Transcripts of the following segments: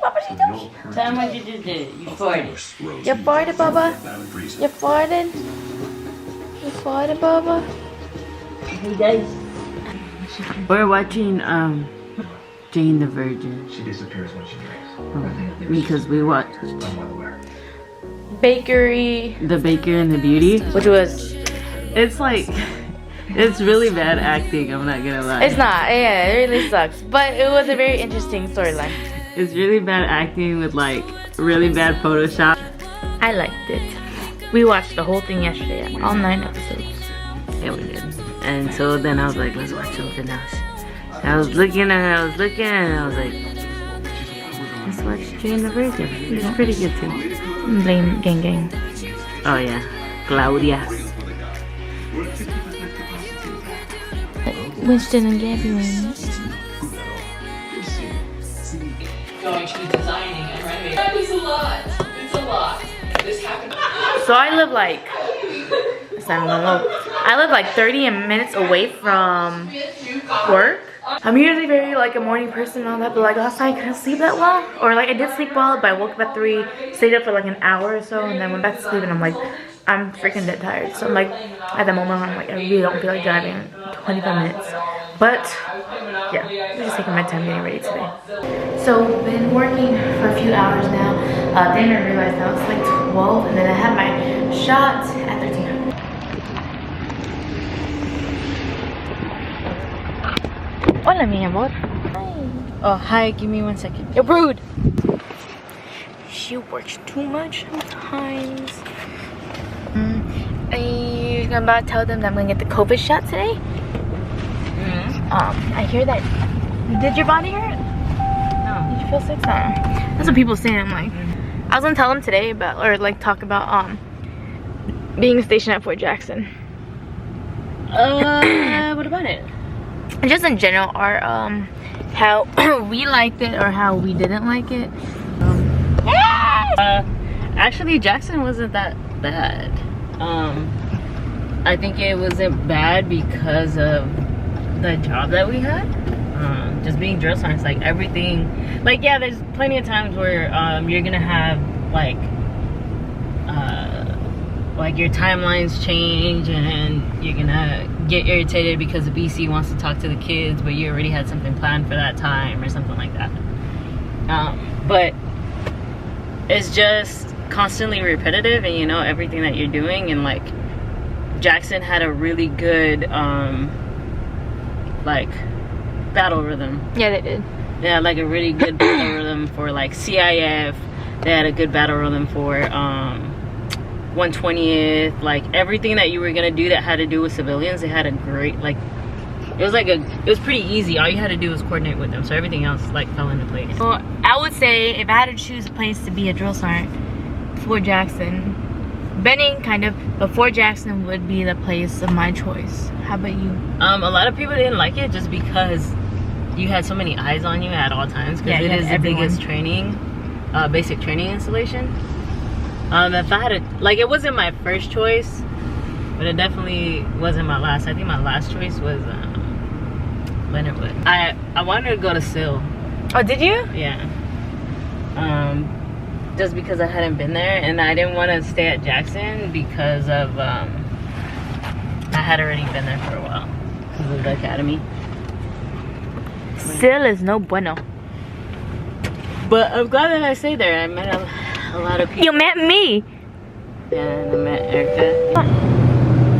Tell him what you just did. You farted. You farted, Bubba? You farted? You farted, Bubba? He does. We're watching Jane the Virgin. She disappears when she drinks. Because we watched Bakery. The Baker and the Beauty. Which was... It's like, it's really bad acting, I'm not gonna lie. It's not, yeah, it really sucks. But it was a very interesting storyline. It's really bad acting with like really bad Photoshop. I liked it. We watched the whole thing yesterday, all 9 episodes. Yeah, we did. And so then I was like, let's watch something else. I was looking and I was like, let's watch Jane the Virgin. It's pretty good too. Blame gang. Oh yeah, Claudia. Winston and Gabby were in it. Going to be designing and renovating. That is a lot. It's a lot. This happened. So I live like, I live like 30 minutes away from work. I'm usually very like a morning person and all that, but like last night I couldn't sleep that well. Or like I did sleep well, but I woke up at 3, stayed up for like an hour or so, and then went back to sleep and I'm like, I'm freaking dead tired. So I'm like, at the moment I'm like, I really don't feel like driving 25 minutes. But yeah, I'm just taking my time getting ready today. So been working for a few hours now. Didn't realize now it's like 12, and then I had my shot at 13. Hola, mi amor. Hi. Oh, hi. Give me 1 second. You're rude. She works too much sometimes. I'm about to tell them that I'm gonna get the COVID shot today. I hear that. Did your body hurt? No. Did you feel sick? That's what people say. I'm like, I was gonna tell them today about, or like talk about being stationed at Fort Jackson. What about it? Just in general, our how we liked it or how we didn't like it. Actually, Jackson wasn't that bad. I think it wasn't bad because of the job that we had. Just being drill sergeants, like everything, like yeah, there's plenty of times where you're gonna have like your timelines change and you're gonna get irritated because the BC wants to talk to the kids, but you already had something planned for that time or something like that. But it's just constantly repetitive, and you know everything that you're doing, and like Jackson had a really good like battle rhythm. Yeah, they did. They had like a really good battle rhythm for like CIF. They had a good battle rhythm for 120th. Like everything that you were gonna do that had to do with civilians, they had a great, like it was pretty easy. All you had to do was coordinate with them, so everything else like fell into place. Well, I would say if I had to choose a place to be a drill sergeant, Fort Jackson. Benning kind of, but Fort Jackson would be the place of my choice. How about you? A lot of people didn't like it just because you had so many eyes on you at all times, because it is the biggest training, basic training installation. If I had to, like, it wasn't my first choice, but it definitely wasn't my last. I think my last choice was Leonardwood. I wanted to go to SIL. Oh, did you? Yeah. Just because I hadn't been there, and I didn't want to stay at Jackson because of I had already been there for a while because of the academy. SIL is no bueno. But I'm glad that I stayed there. I met a lot of people. You met me. Yeah, and I met Erica.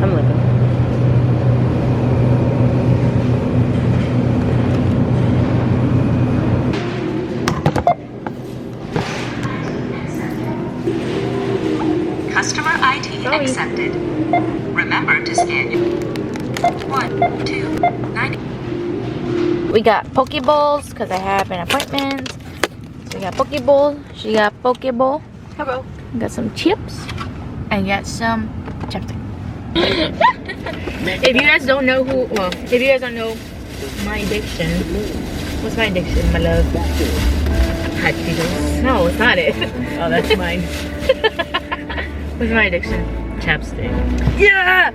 I'm looking. Customer ID accepted. Remember to scan 129. We got Pokeballs because I have an appointment. So we got Pokeball. She got Pokeball. Hello. We got some chips. I got some chapstick. If you guys don't know if you guys don't know my addiction, what's my addiction, my love? Hot Cheetos. No, it's not it. Oh, that's mine. What's my addiction? Chapstick. Yeah!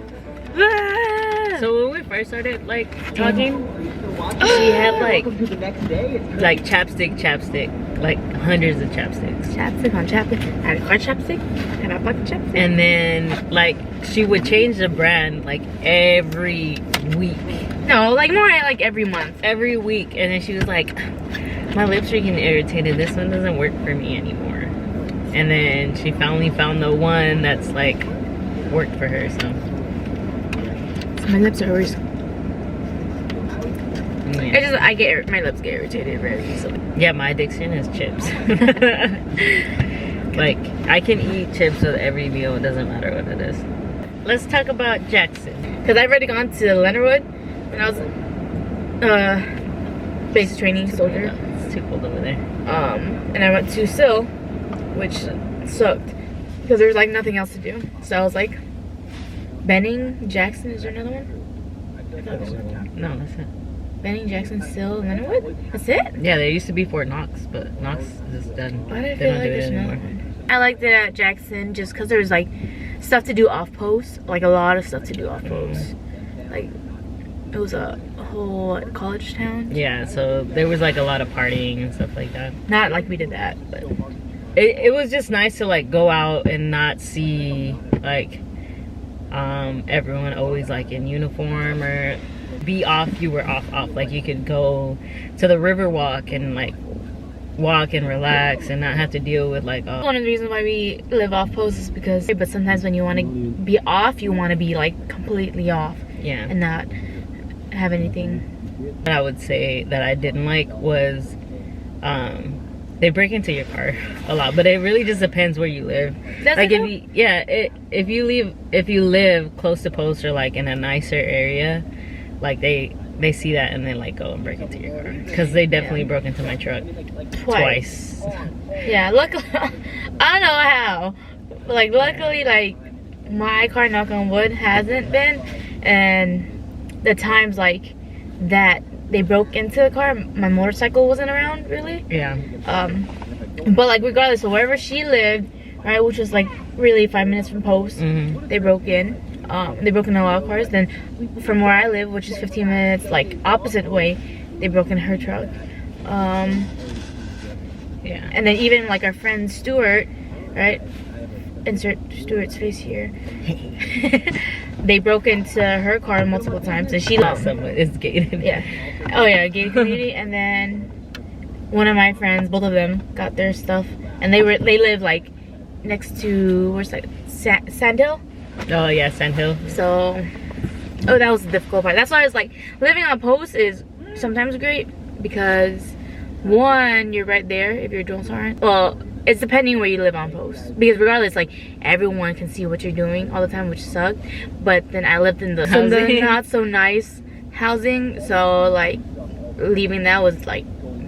So when we first started like talking, she had like chapstick, like hundreds of chapsticks. Chapstick on chapstick. I had a car chapstick. I had a pocket chapstick. And then like she would change the brand like every week. No, like more like every month. Every week. And then she was like, my lips are getting irritated. This one doesn't work for me anymore. And then she finally found the one that's like worked for her. So my lips are always. yeah. My lips get irritated very easily. Yeah, my addiction is chips. Like I can eat chips with every meal. It doesn't matter what it is. Let's talk about Jackson. Because I've already gone to Leonardwood when I was basic training soldier. It's too cold over there. And I went to Sill, which sucked because there was like nothing else to do. So I was like, Benning, Jackson. Is there another one? No, that's it. Benning, Jackson, Sill, Leonardwood. That's it. Yeah, there used to be Fort Knox, but Knox is done. Why do I feel like there's another one? I liked it at Jackson just because there was like stuff to do off post, like a lot of stuff to do off post. Like it was a whole college town. Yeah, so there was like a lot of partying and stuff like that. Not like we did that, but it was just nice to like go out and not see like everyone always like in uniform or be off. You were off. Like you could go to the river walk and like walk and relax and not have to deal with like one of the reasons why we live off post is because but sometimes when you want to be off, you want to be like completely off. Yeah. And not have anything. What I would say that I didn't like was they break into your car a lot, but it really just depends where you live. That's like if you live close to post or like in a nicer area, like they see that and they like go and break into your car because they definitely broke into my truck twice. Yeah, luckily I don't know how, but like luckily like my car, knock on wood, hasn't been. And the times like that they broke into the car, my motorcycle wasn't around really. Yeah. But like regardless of wherever she lived, right, which was like really 5 minutes from post, they broke in. They broke in a lot of cars. Then from where I live, which is 15 minutes like opposite way, they broke in her truck. Yeah. And then even like our friend Stuart, right? Insert Stuart's face here. They broke into her car multiple times, and she it's gated. Yeah. Oh yeah, gated community. And then one of my friends, both of them, got their stuff, and they live like next to where's that Sandhill. Oh yeah, Sandhill. So, that was the difficult part. That's why I was like, living on post is sometimes great because one, you're right there if your drones aren't. Well, it's depending where you live on post because regardless, like everyone can see what you're doing all the time, which sucked. But then I lived in the not so nice housing, so like leaving that was like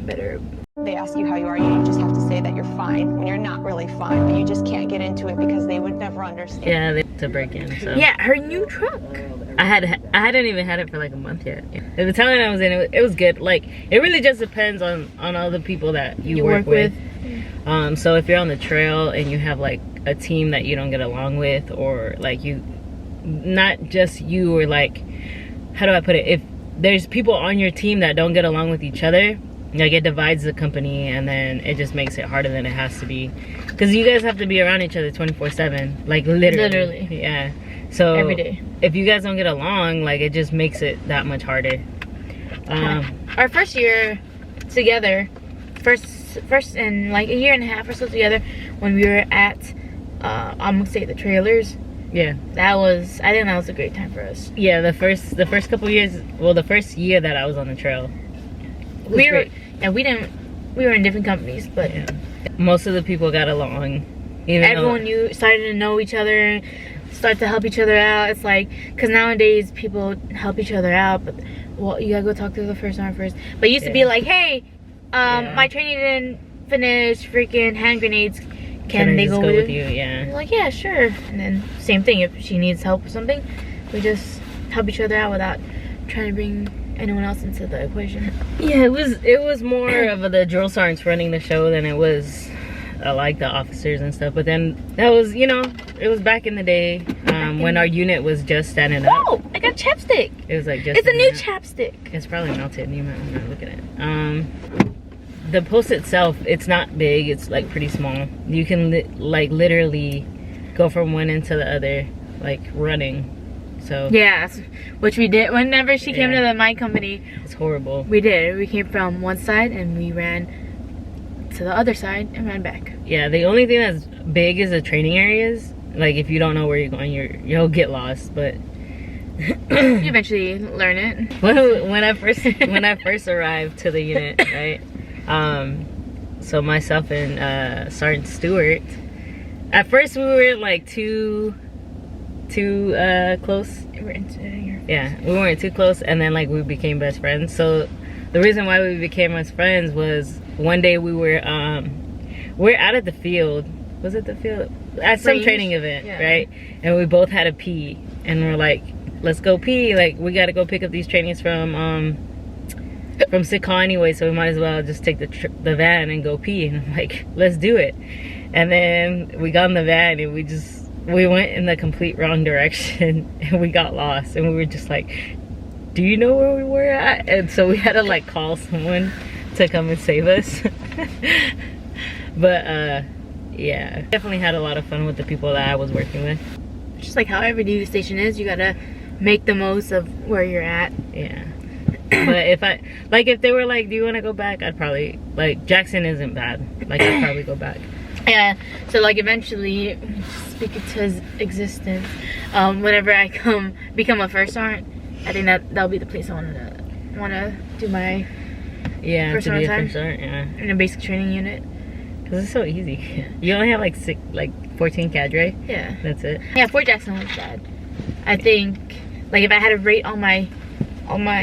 better. They ask you how you are, you just have to say that you're fine when you're not really fine, but you just can't get into it because they would never understand. Yeah, they had to break in. So. Yeah, her new truck. I hadn't even had it for like a month yet. At the time I was in it was good. Like it really just depends on all the people that you work with. So if you're on the trail and you have like a team that you don't get along with, or like not just you, or like, how do I put it? If there's people on your team that don't get along with each other, like it divides the company, and then it just makes it harder than it has to be. Because you guys have to be around each other 24/7, like literally. Yeah. So every day. If you guys don't get along, like it just makes it that much harder. Our first year together, first in like a year and a half or so together, when we were at I'm gonna say the trailers. Yeah, I think that was a great time for us. Yeah, the first couple years, well, the first year that I was on the trail, we were in different companies, but yeah. Most of the people got along. Everyone started to know each other, start to help each other out. It's like, because nowadays people help each other out, but well, you gotta go talk to the first one first. But it used to be like, hey, my training didn't finish, freaking hand grenades. Can they go with you? Yeah. I'm like, yeah, sure. And then same thing, if she needs help with something, we just help each other out without trying to bring anyone else into the equation. Yeah, it was more of the drill sergeants running the show than it was like the officers and stuff. But then that was, it was back in the day when our unit was just standing up. Oh, I got chapstick. It was like just. It's a new chapstick. It's probably melted. You might want to look at it. the post itself, it's not big. It's like pretty small. You can like literally go from one end to the other, like running. So yeah, which we did whenever she came to my company. It's horrible. We did. We came from one side and we ran to the other side and ran back. Yeah, the only thing that's big is the training areas. Like if you don't know where you're going, you'll get lost. But you eventually learn it. when I first arrived to the unit, right? So myself and Sergeant Stewart. At first we were like too close. Yeah, we weren't too close, and then like we became best friends. So the reason why we became best friends was one day we're out at the field. Was it the field? At some training event, right? And we both had to pee, and we're like, let's go pee. Like we got to go pick up these trainings from Sick Hall anyway, so we might as well just take the van and go pee. And I'm like, let's do it. And then we got in the van and we went in the complete wrong direction and we got lost, and we were just like, do you know where we were at? And so we had to like call someone to come and save us. But yeah, definitely had a lot of fun with the people that I was working with. Just like how every duty station is, you gotta make the most of where you're at. Yeah. But if they were like, do you want to go back, I'd probably, like, Jackson isn't bad, like I'd probably go back. Yeah, so like eventually, speak it to his existence, whenever I become a first sergeant, I think that'll be the place I wanna do my first sergeant time in a basic training unit. Cause it's so easy. You only have like 14 cadre. Yeah, that's it. Yeah, Fort Jackson was bad. I think like if I had to rate all my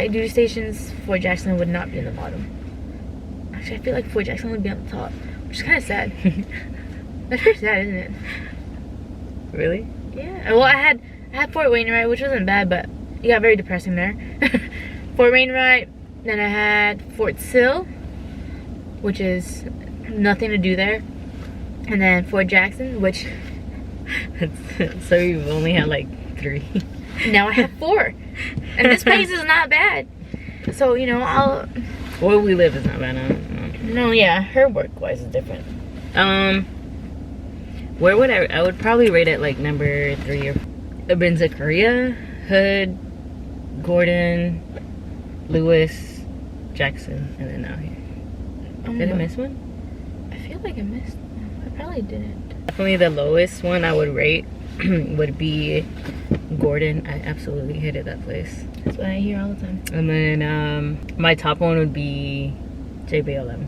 duty stations, Fort Jackson would not be in the bottom. Actually, I feel like Fort Jackson would be on the top, which is kind of sad. That's pretty sad, isn't it? Really? Yeah. Well, I had Fort Wainwright, which wasn't bad, but it got very depressing there. Fort Wainwright. Then I had Fort Sill, which is nothing to do there. And then Fort Jackson, which so you've only had like 3. Now I have 4. And this place is not bad. So, you know, where we live is not bad. No, yeah, her work-wise is different. Where would I would probably rate it like number 3 or 4. I've been to Korea, Hood, Gordon, Lewis, Jackson, and then now here. Did I miss one? I feel like I missed one. I probably didn't. Definitely the lowest one I would rate would be Gordon. I absolutely hated that place. That's what I hear all the time. And then my top one would be JBLM,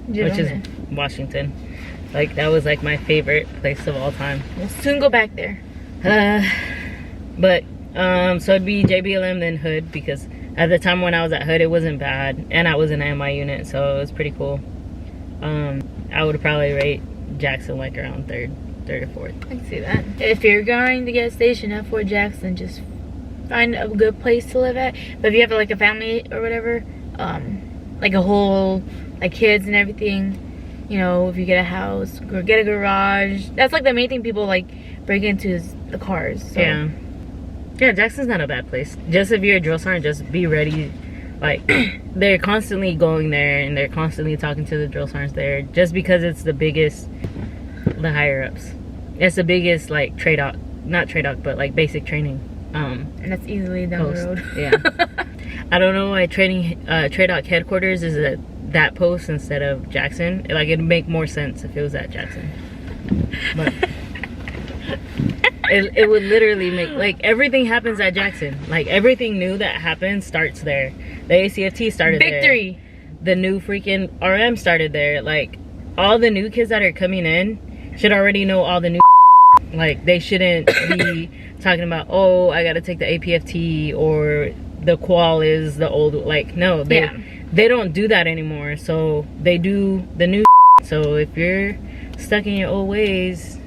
which is Washington. Like that was like my favorite place of all time. We'll soon go back there. But so it'd be JBLM then Hood, because at the time when I was at Hood it wasn't bad, and I was in an MI unit, so it was pretty cool. I would probably rate Jackson like around third or 4th. I can see that. If you're going to get stationed at Fort Jackson, just find a good place to live at. But if you have like a family or whatever, like a whole like kids and everything, you know, if you get a house or get a garage, that's like the main thing people like break into is the cars. So. Yeah, Jackson's not a bad place. Just if you're a drill sergeant, just be ready. Like they're constantly going there and they're constantly talking to the drill sergeants there, just because it's the biggest, the higher ups. It's the biggest like not but like basic training. And that's easily down the road. Yeah. I don't know why TRADOC headquarters is at that post instead of Jackson. Like it'd make more sense if it was at Jackson. But it would literally make, like, everything happens at Jackson. Like everything new that happens starts there. The ACFT started there. Victory. The new freaking RM started there. Like all the new kids that are coming in should already know all the new like they shouldn't be talking about, oh, I gotta take the APFT or the qual is the old, like, no, they don't do that anymore. So they do the new. So if you're stuck in your old ways,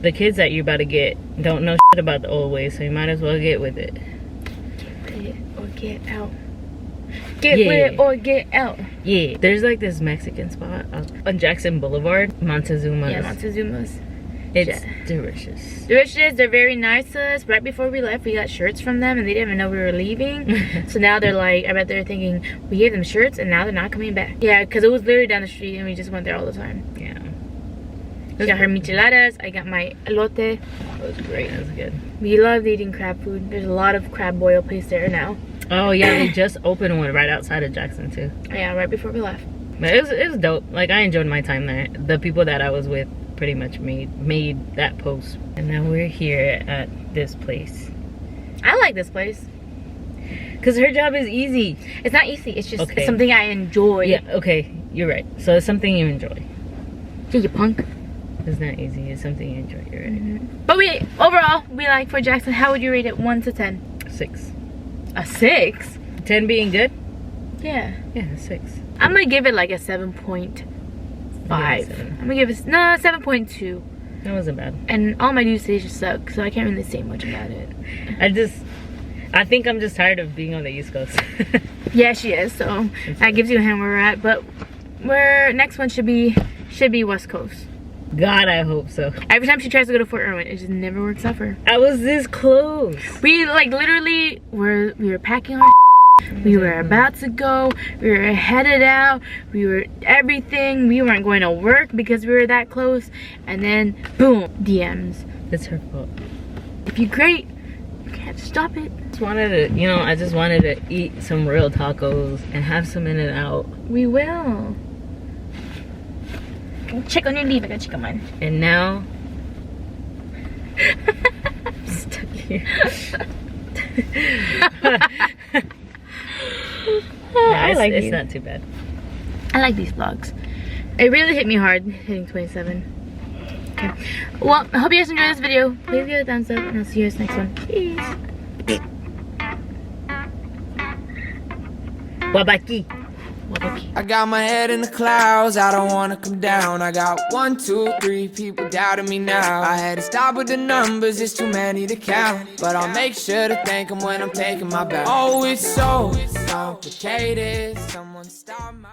the kids that you're about to get don't know shit about the old ways, so you might as well get with it. Get it or get out. Get with it or get out. Yeah, there's like this Mexican spot on Jackson Boulevard, Montezuma's. Yeah, Montezuma's. It's delicious. Delicious. They're very nice to us. Right before we left, we got shirts from them, and they didn't even know we were leaving. So now they're like, I bet they're thinking we gave them shirts, and now they're not coming back. Yeah, because it was literally down the street, and we just went there all the time. Yeah. We got her micheladas. I got my elote. That was great. That was good. We love eating crab food. There's a lot of crab boil place there now. Oh yeah, they just opened one right outside of Jackson too. Yeah, right before we left. But it was dope. Like, I enjoyed my time there. The people that I was with pretty much made that post. And now we're here at this place. I like this place. Because her job is easy. It's not easy. It's just it's something I enjoy. Yeah, okay. You're right. So it's something you enjoy. Yeah, you punk. It's not easy. It's something you enjoy. You're right. But overall, we like Fort Jackson. How would you rate it 1 to 10? 6. A 6? 10 being good? Yeah. Yeah, 6. I'm going to give it like a 7.5. I'm going to give it, 7.2. That wasn't bad. And all my usage suck, so I can't really say much about it. I think I'm just tired of being on the East Coast. Yeah, she is. So that gives you a hint where we're at. But next one should be West Coast. God, I hope so. Every time she tries to go to Fort Irwin, it just never works out for her. I was this close. We like literally we were packing our we were about to go, we were headed out, we were everything. We weren't going to work because we were that close, and then boom, DMs. It's her fault. If you're great, you can't stop it. I just wanted to eat some real tacos and have some In-N-Out. We will. Check on your leave. I gotta check on mine. And now I'm stuck here. I like it's these. not too bad. I like these vlogs. It really hit me hard hitting 27. Okay. Well, I hope you guys enjoyed this video. Please give it a thumbs up, and I'll see you guys next one. Peace. Wabaki. I got my head in the clouds, I don't wanna come down. I got 1, 2, 3 people doubting me now. I had to stop with the numbers, it's too many to count. But I'll make sure to thank them when I'm taking my bow. Oh, it's so complicated. Someone stop my